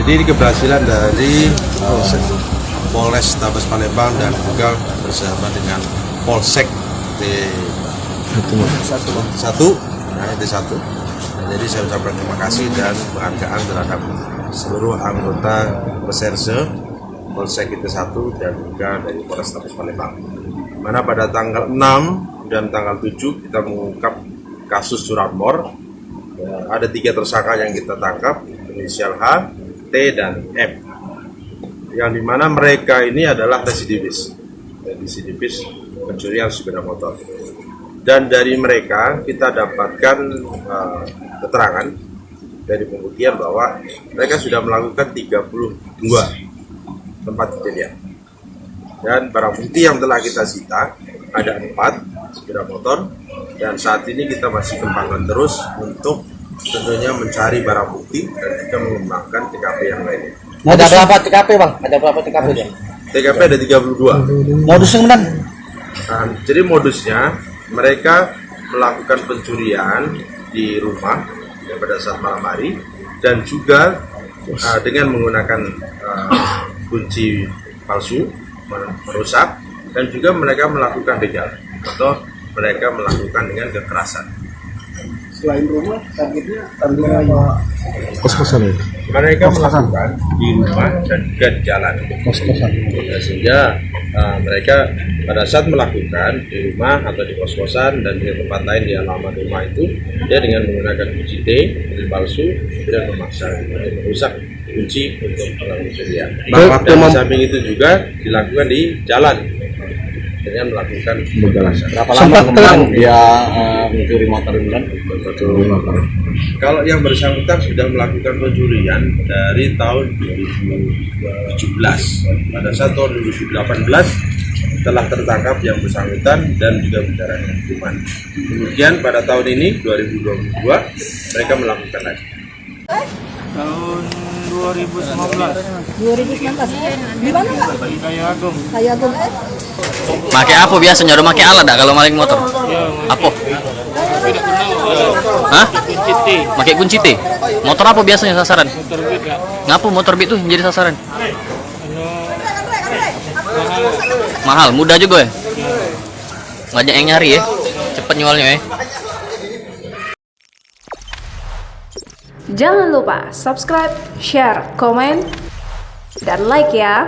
Jadi ini keberhasilan dari Polres Tabes Palembang dan juga bersama dengan Polsek T1. Jadi saya ucapkan terima kasih dan penghargaan terhadap seluruh anggota Reserse Polsek T1 dan juga dari Polres Tabes Palembang. Mana pada tanggal 6 dan tanggal 7 kita mengungkap kasus curanmor. Ada 3 tersangka yang kita tangkap, inisial H, T, dan M, yang dimana mereka ini adalah residivis pencurian sepeda motor. Dan dari mereka kita dapatkan keterangan dari pembuktian bahwa mereka sudah melakukan 32 tempat kejadian. Dan barang bukti yang telah kita sita ada 4 sepeda motor, dan saat ini kita masih kembangkan terus untuk tentunya mencari barang bukti dan juga mengembangkan TKP yang lainnya. Ada berapa TKP, Bang? Ada berapa TKP dia? TKP ada 32. Modusnya benar? Jadi modusnya mereka melakukan pencurian di rumah pada saat malam hari, dan juga dengan menggunakan kunci palsu, merusak, dan juga mereka melakukan begal atau mereka melakukan dengan kekerasan. Selain rumah, targetnya Kos-kosan ya? Mereka melakukan di rumah dan juga di jalan. Kos-kosan. Sehingga mereka pada saat melakukan di rumah atau di kos-kosan dan di tempat lain di halaman rumah itu, dia dengan menggunakan kunci T, kunci palsu, dan memaksa untuk merusak kunci untuk melakukan pencurian. Dan di samping itu juga dilakukan di jalan dengan melakukan kekerasan. Berapa lama kemarin dia mencuri motor bulan? Kalau yang bersangkutan sudah melakukan pencurian dari tahun 2017. Pada saat tahun 2018 telah tertangkap yang bersangkutan dan juga menjalani hukuman. Kemudian pada tahun ini 2022 mereka melakukan lagi. tahun 2019. 2019. Di mana, Pak? Di Kayu Agung. Kayu Agung. Pakai apa biasanya? Udah pakai alat dah kalau maling motor? Apa? Hah? Kunci T. Pakai kunci T. Motor apa biasanya sasaran? Motor beat, Kak. Ngapa motor beat tuh jadi sasaran? Mahal. Mahal, mudah juga ya. Banyak yang nyari ya. Cepet nyualnya ya. Jangan lupa subscribe, share, komen, dan like ya.